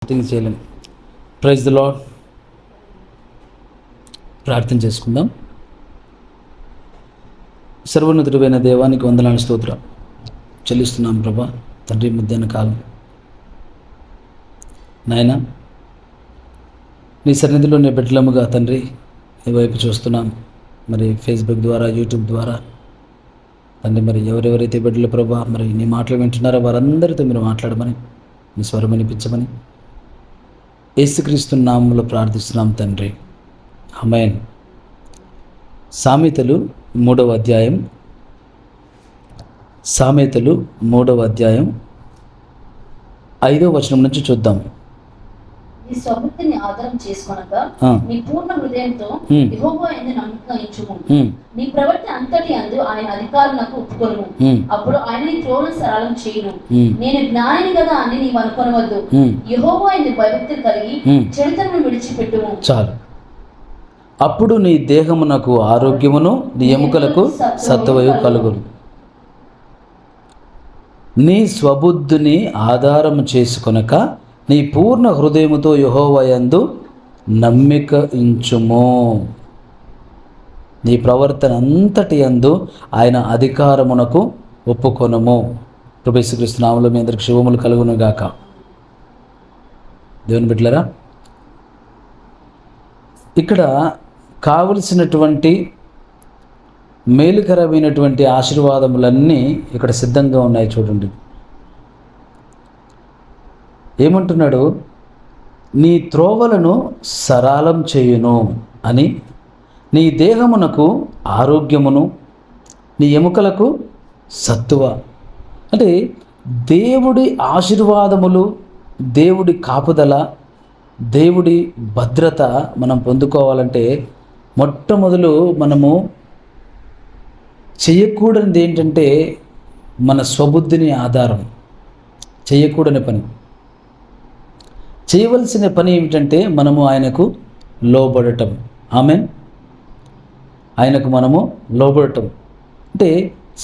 Things చేయలేం. Praise the lord. ప్రార్థన చేసుకుందాం. సర్వోన్నతుడైన దేవానికి వందనాలు స్తోత్రం చెల్లిస్తున్నాం ప్రభా. తండ్రి, మధ్యాహ్న కాలం నాయన నీ సన్నిధిలో నీ బిడ్డలముగా తండ్రి నీ వైపు చూస్తున్నాం. మరి ఫేస్బుక్ ద్వారా, యూట్యూబ్ ద్వారా తండ్రి, మరి ఎవరెవరైతే బిడ్డలు ప్రభా మరి నీ మాటలు వింటున్నారో వారందరితో మీరు మాట్లాడమని, నీ స్వరం వినిపించమని యేసుక్రీస్తు నామములో ప్రార్థిస్తున్నాం తండ్రి, ఆమేన్. సామెతలు 3వ అధ్యాయం 5వ వచనం నుంచి చూద్దాం. నీ స్వబుద్ధిని ఆధారం చేసుకొనక నీ పూర్ణ హృదయంతో యెహోవా యందు నమ్మిక ఉంచుము. నీ ప్రవర్తన అంతటి యందు ఆయన అధికారులకు ఒప్పుకొనుము. అప్పుడు ఆయన నీ త్రోవను సరళం చేయును. నేను జ్ఞానిని కదా అని నీవు అనుకొనవద్దు. యెహోవా యందు భయభక్తి కలిగి చెడుతనము విడిచిపెట్టుము. చాలు. అప్పుడు నీ దేహమునకు ఆరోగ్యమును, నీ ఎముకలకు సత్తువయు కలుగును. నీ స్వబుద్ధిని ఆధారము చేసుకొనక నీ పూర్ణ హృదయముతో యెహోవా యందు నమ్మిక ఉంచుము. నీ ప్రవర్తన అంతటి యందు ఆయన అధికారమునకు ఒప్పుకొనుము. ప్రభువు యేసుక్రీస్తు నామములో మీ అందరికి శుభములు కలుగును గాక. దేవుని బిడ్డలారా, ఇక్కడ కావలసినటువంటి మేలుకరమైనటువంటి ఆశీర్వాదములన్నీ ఇక్కడ సిద్ధంగా ఉన్నాయి. చూడండి ఏమంటున్నాడు, నీ త్రోవలను సరళం చేయును అని, నీ దేహమునకు ఆరోగ్యమును, నీ ఎముకలకు సత్తువ. అంటే దేవుడి ఆశీర్వాదములు, దేవుడి కాపుదల, దేవుడి భద్రత మనం పొందుకోవాలంటే మొట్టమొదలు మనము చేయకూడనిది ఏంటంటే మన స్వబుద్ధిని ఆధారం చేయకూడని పని. చేయవలసిన పని ఏమిటంటే మనము ఆయనకు లోబడటం. ఆమేన్. ఆయనకు మనము లోబడటం అంటే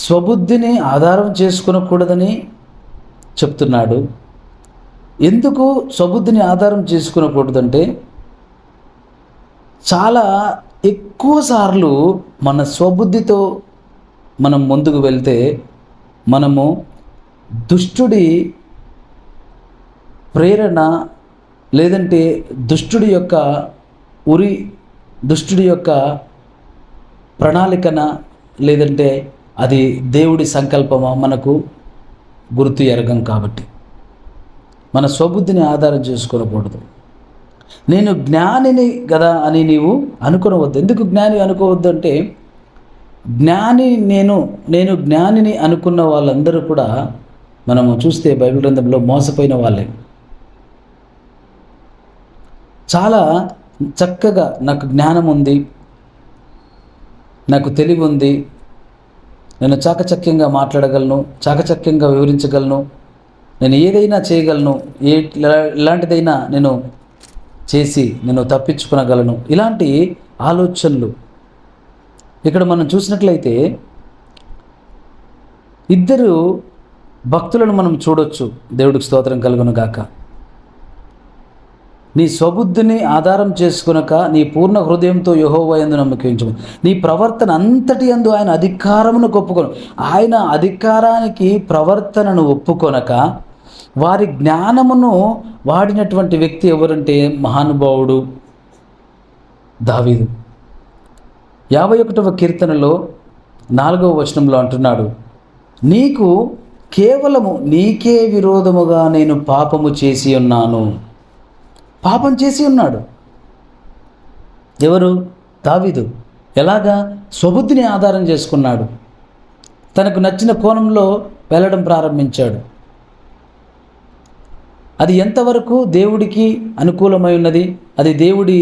స్వబుద్ధిని ఆధారం చేసుకునకూడదని చెప్తున్నాడు. ఎందుకు స్వబుద్ధిని ఆధారం చేసుకునకూడదంటే చాలా ఎక్కువ సార్లు మన స్వబుద్ధితో మనం ముందుకు వెళ్తే మనము దుష్టుడి ప్రేరణ, లేదంటే దుష్టుడి యొక్క దుష్టుడి యొక్క ప్రణాళికన, లేదంటే అది దేవుడి సంకల్పమా మనకు గుర్తు ఎరగం. కాబట్టి మన స్వబుద్ధిని ఆధారం చేసుకోకూడదు. నేను జ్ఞానిని కదా అని నీవు అనుకోవద్దు. ఎందుకు జ్ఞాని అనుకోవద్దు అంటే నేను జ్ఞానిని అనుకున్న వాళ్ళందరూ కూడా మనము చూస్తే బైబిల్ గ్రంథంలో మోసపోయిన వాళ్ళే. చాలా చక్కగా నాకు జ్ఞానం ఉంది, నాకు తెలివి ఉంది, నేను చాకచక్యంగా మాట్లాడగలను, చాకచక్యంగా వివరించగలను, నేను ఏదైనా చేయగలను, ఇలాంటిదైనా నేను చేసి నేను తప్పించుకునగలను. ఇలాంటి ఆలోచనలు ఇక్కడ మనం చూసినట్లయితే ఇద్దరు భక్తులను మనం చూడొచ్చు. దేవుడికి స్తోత్రం కలుగును గాక. నీ స్వబుద్ధిని ఆధారం చేసుకునక నీ పూర్ణ హృదయంతో యెహోవా యందు నమ్మిక ఉంచుము. నీ ప్రవర్తన అంతటి యందు ఆయన అధికారమును ఒప్పుకొను. ఆయన అధికారానికి ప్రవర్తనను ఒప్పుకొనక వారి జ్ఞానమును వాడినటువంటి వ్యక్తి ఎవరంటే మహానుభావుడు దావీదు. 51వ కీర్తనలో 4వ వచనంలో అంటున్నాడు, నీకు కేవలము నీకే విరోధముగా నేను పాపము చేసి ఉన్నాను. పాపం చేసి ఉన్నాడు ఎవరు? దావీదు. ఎలాగా? స్వబుద్ధిని ఆధారం చేసుకున్నాడు. తనకు నచ్చిన కోణంలో వెళ్ళడం ప్రారంభించాడు. అది ఎంతవరకు దేవుడికి అనుకూలమై ఉన్నది? అది దేవుడి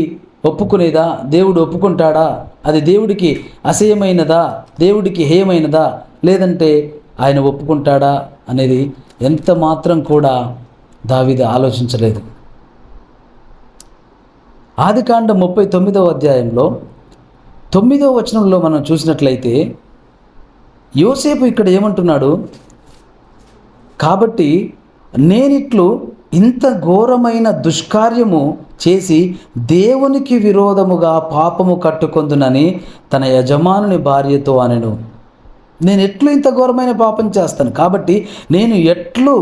ఒప్పుకునేదా? దేవుడు ఒప్పుకుంటాడా? అది దేవుడికి అసహ్యమైనదా? దేవుడికి హేయమైనదా? లేదంటే ఆయన ఒప్పుకుంటాడా అనేది ఎంత మాత్రం కూడా దావీదు ఆలోచించలేదు. ఆదికాండం 39వ అధ్యాయంలో 9వ వచనంలో మనం చూసినట్లయితే యోసేపు ఇక్కడ ఏమంటున్నాడు, కాబట్టి నేనిట్లు ఇంత ఘోరమైన దుష్కార్యము చేసి దేవునికి విరోధముగా పాపము కట్టుకొందునని తన యజమానుని భార్యతో అనెను. నేను ఎట్లు ఇంత ఘోరమైన పాపం చేస్తాను, కాబట్టి నేను ఎట్లు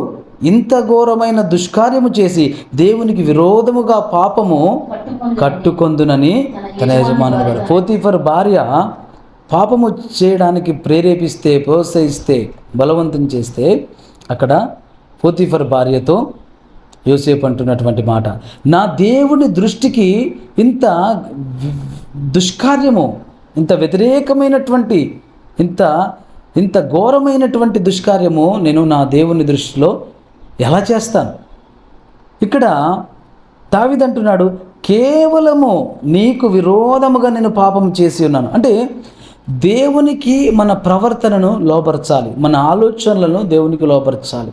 ఇంత ఘోరమైన దుష్కార్యము చేసి దేవునికి విరోధముగా పాపము కట్టుకొందునని తన యజమానుని భార్య. పోతీఫర్ భార్య పాపము చేయడానికి ప్రేరేపిస్తే, ప్రోత్సహిస్తే, బలవంతం చేస్తే, అక్కడ పోతీఫర్ భార్యతో యోసేపు అంటున్నటువంటి మాట, నా దేవుని దృష్టికి ఇంత దుష్కార్యము, ఇంత వ్యతిరేకమైనటువంటి, ఇంత ఘోరమైనటువంటి దుష్కార్యము నేను నా దేవుని దృష్టిలో ఎలా చేస్తాను? ఇక్కడ దావీదు అంటున్నాడు, కేవలము నీకు విరోధముగా నేను పాపం చేసి ఉన్నాను. అంటే దేవునికి మన ప్రవర్తనను లోపరచాలి, మన ఆలోచనలను దేవునికి లోపరచాలి,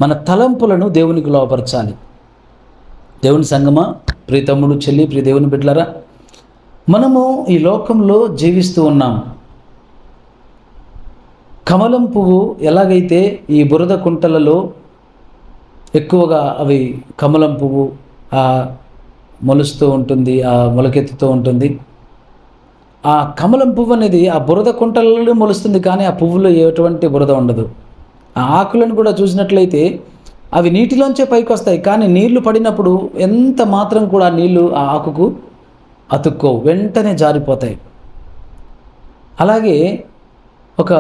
మన తలంపులను దేవునికి లోపరచాలి. దేవుని సంగమా, ప్రియ తమ్ముడు, చెల్లి, ప్రియ దేవుని బిడ్డలారా, మనము ఈ లోకంలో జీవిస్తూ ఉన్నాం. కమలం పువ్వు ఎలాగైతే ఈ బురద కుంటలలో ఎక్కువగా అవి కమలం పువ్వు మొలుస్తూ ఉంటుంది, మొలకెత్తుతూ ఉంటుంది. ఆ కమలం పువ్వు అనేది ఆ బురద కుంటలలో మొలుస్తుంది, కానీ ఆ పువ్వులో ఎటువంటి బురద ఉండదు. ఆ ఆకులను కూడా చూసినట్లయితే అవి నీటిలోంచే పైకి వస్తాయి, కానీ నీళ్లు పడినప్పుడు ఎంత మాత్రం కూడా నీళ్లు ఆ ఆకుకు అతుక్కోవు, వెంటనే జారిపోతాయి. అలాగే ఒక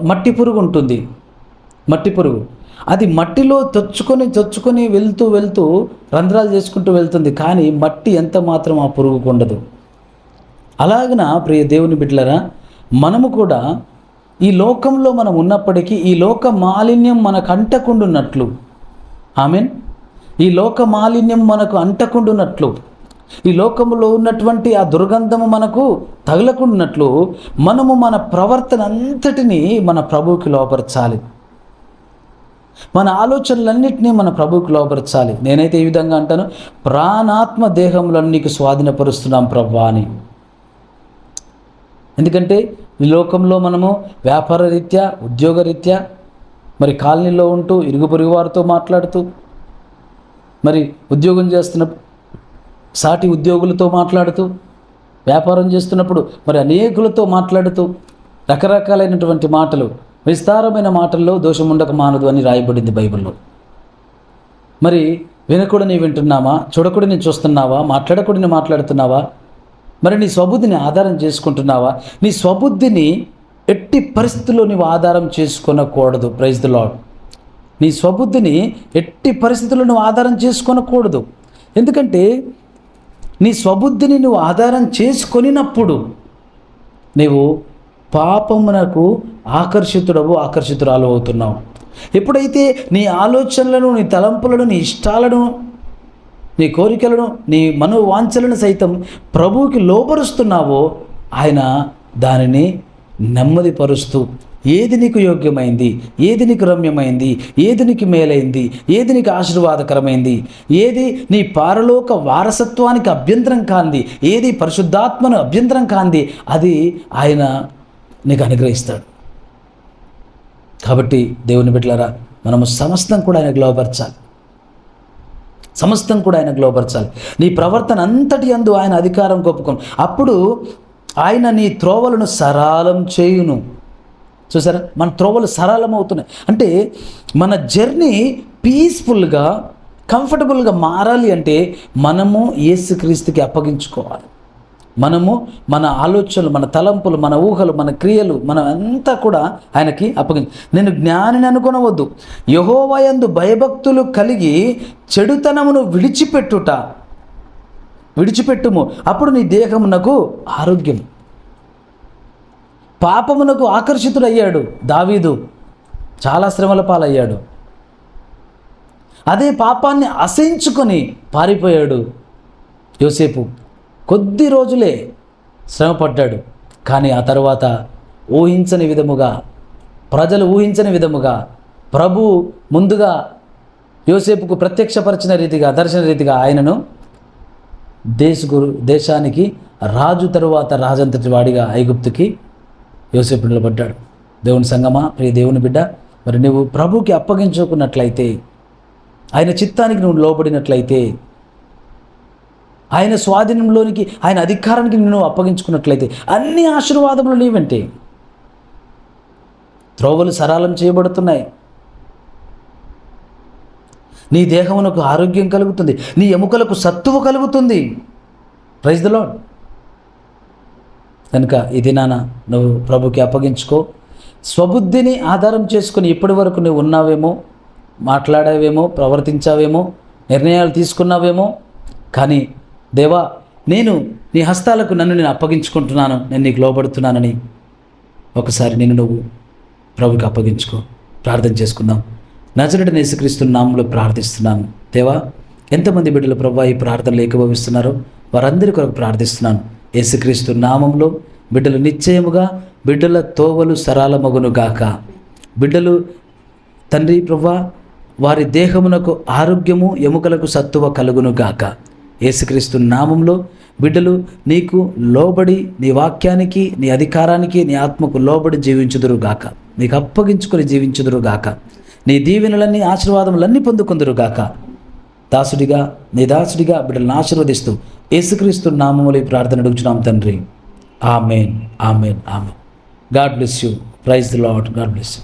మట్టి పురుగు ఉంటుంది, మట్టి పురుగు, అది మట్టిలో చొచ్చుకొని వెళ్తూ రంధ్రాలు చేసుకుంటూ వెళ్తుంది, కానీ మట్టి ఎంత మాత్రం ఆ పురుగుకు ఉండదు. అలాగన ప్రియ దేవుని బిడ్డలారా, మనము కూడా ఈ లోకంలో మనం ఉన్నప్పటికీ ఈ లోక మాలిన్యం మనకు అంటకుండున్నట్లు, ఆమెన్, ఈ లోక మాలిన్యం మనకు అంటకుండున్నట్లు, ఈ లోకంలో ఉన్నటువంటి ఆ దుర్గంధము మనకు తగలకుండాన్నట్లు మనము మన ప్రవర్తన అంతటినీ మన ప్రభువుకి లోపరచాలి, మన ఆలోచనలన్నింటినీ మన ప్రభువుకి లోపరచాలి. నేనైతే ఈ విధంగా అంటాను, ప్రాణాత్మ దేహములను నీకు స్వాధీనపరుస్తున్నాం ప్రభువా అని. ఎందుకంటే ఈ లోకంలో మనము వ్యాపార రీత్యా, ఉద్యోగరీత్యా, మరి కాలనీలో ఉంటూ ఇరుగు పొరుగు వారితో మాట్లాడుతూ, మరి ఉద్యోగం చేస్తున్న సాటి ఉద్యోగులతో మాట్లాడుతూ, వ్యాపారం చేస్తున్నప్పుడు మరి అనేకులతో మాట్లాడుతూ, రకరకాలైనటువంటి మాటలు, విస్తారమైన మాటల్లో దోషం ఉండక మానదు అని రాయబడింది బైబిల్లో. మరి వినకూడని వింటున్నావా, చూడకూడని చూస్తున్నావా, మాట్లాడకూడని మాట్లాడుతున్నావా? మరి నీ స్వబుద్ధిని ఆధారం చేసుకుంటున్నావా? నీ స్వబుద్ధిని ఎట్టి పరిస్థితుల్లో నీవు ఆధారం చేసుకొనకూడదు. Praise the lord. నీ స్వబుద్ధిని ఎట్టి పరిస్థితుల్లో నువ్వు ఆధారం చేసుకొనకూడదు. ఎందుకంటే నీ స్వబుద్ధిని నువ్వు ఆధారం చేసుకొనినప్పుడు నీవు పాపమునకు ఆకర్షితురాలు అవుతున్నావు. ఎప్పుడైతే నీ ఆలోచనలను, నీ తలంపులను, నీ ఇష్టాలను, నీ కోరికలను, నీ మనోవాంఛలను సైతం ప్రభువుకి లోపరుస్తున్నావో ఆయన దానిని నెమ్మదిపరుస్తూ, ఏది నీకు యోగ్యమైంది, ఏది నీకు రమ్యమైంది, ఏది నీకు మేలైంది, ఏది నీకు ఆశీర్వాదకరమైంది, ఏది నీ పారలోక వారసత్వానికి అభ్యంతరం కాంది, ఏది పరిశుద్ధాత్మను అభ్యంతరం కాంది, అది ఆయన నీకు అనుగ్రహిస్తాడు. కాబట్టి దేవుని బిడ్డలారా, మనము సమస్తం కూడా ఆయనకు లోపరచాలి, సమస్తం కూడా ఆయనకు లోపరచాలి. నీ ప్రవర్తన అంతటి యందు ఆయన అధికారం ఒప్పుకోను, అప్పుడు ఆయన నీ త్రోవలను సరళం చేయును. చూసారా, మన త్రోవలు సరళం అవుతున్నాయి అంటే మన జర్నీ పీస్ఫుల్గా, కంఫర్టబుల్గా మారాలి అంటే మనము యేసుక్రీస్తుకి అప్పగించుకోవాలి. మనము మన ఆలోచనలు, మన తలంపులు, మన ఊహలు, మన క్రియలు, మనం అంతా కూడా ఆయనకి నేను జ్ఞానిని అనుకొనవద్దు, యెహోవా యందు భయభక్తులు కలిగి చెడుతనమును విడిచిపెట్టుము, అప్పుడు నీ దేహమునకు ఆరోగ్యం. పాపమునకు ఆకర్షితుడయ్యాడు దావీదు, చాలా శ్రమల పాలయ్యాడు. అదే పాపాన్ని అసహించుకొని పారిపోయాడు యోసేపు. కొద్ది రోజులే శ్రమపడ్డాడు, కానీ ఆ తర్వాత ఊహించని విధముగా, ప్రజలు ఊహించని విధముగా ప్రభు ముందుగా యోసేపుకు ప్రత్యక్షపరిచిన రీతిగా, దర్శన రీతిగా ఆయనను దేశానికి రాజు తరువాత రాజంతటి వాడిగా ఐగుప్తుకి యోసేపు నిలబడ్డాడు. దేవుని సంగమా, ప్రియ దేవుని బిడ్డ, మరి నువ్వు ప్రభుకి అప్పగించుకున్నట్లయితే ఆయన చిత్తానికి నువ్వు లోబడినట్లయితే, ఆయన స్వాధీనంలోనికి, ఆయన అధికారానికి నిన్ను అప్పగించుకున్నట్లయితే అన్ని ఆశీర్వాదములు నీవంటే. త్రోవలు సరళం చేయబడుతున్నాయి, నీ దేహమునకు ఆరోగ్యం కలుగుతుంది, నీ ఎముకలకు సత్తువ కలుగుతుంది. Praise the lord. కనుక ఈ దినాన నువ్వు ప్రభుకి అప్పగించుకో. స్వబుద్ధిని ఆధారం చేసుకుని ఇప్పటి వరకు నువ్వు ఉన్నావేమో, మాట్లాడావేమో, ప్రవర్తించావేమో, నిర్ణయాలు తీసుకున్నావేమో. కానీ దేవా, నేను నీ హస్తాలకు నన్ను నేను అప్పగించుకుంటున్నాను, నేను నీకు లోబడుతున్నానని ఒకసారి నిన్ను నువ్వు ప్రభుకి అప్పగించుకో. ప్రార్థన చేసుకుందాం. నజరేయుడైన యేసుక్రీస్తు నామములో ప్రార్థిస్తున్నాను. దేవా, ఎంతమంది బిడ్డలు ప్రభువా ఈ ప్రార్థనలు ఏకీభవిస్తున్నారో వారందరి కొరకు ప్రార్థిస్తున్నాను. యేసుక్రీస్తు నామంలో బిడ్డలు నిశ్చయముగా బిడ్డల తోవలు సరళమగును గాక. బిడ్డలు తండ్రి ప్రభువా వారి దేహమునకు ఆరోగ్యము, ఎముకలకు సత్తువ కలుగును గాక. యేసుక్రీస్తు నామంలో బిడ్డలు నీకు లోబడి, నీ వాక్యానికి, నీ అధికారానికి, నీ ఆత్మకు లోబడి జీవించుదురు గాక. నీకు అప్పగించుకొని జీవించుదురు గాక. నీ దీవెనలన్నీ, ఆశీర్వాదములన్నీ పొందుకుందురు గాక. దాసుడిగా, నీ దాసుడిగా బిడ్డలను ఆశీర్వదిస్తూ యేసుక్రీస్తు నామములో ఈ ప్రార్థన అడుగుచున్నాం తండ్రి. ఆమేన్, ఆమేన్, ఆమేన్. God bless you. Praise the lord. God bless you.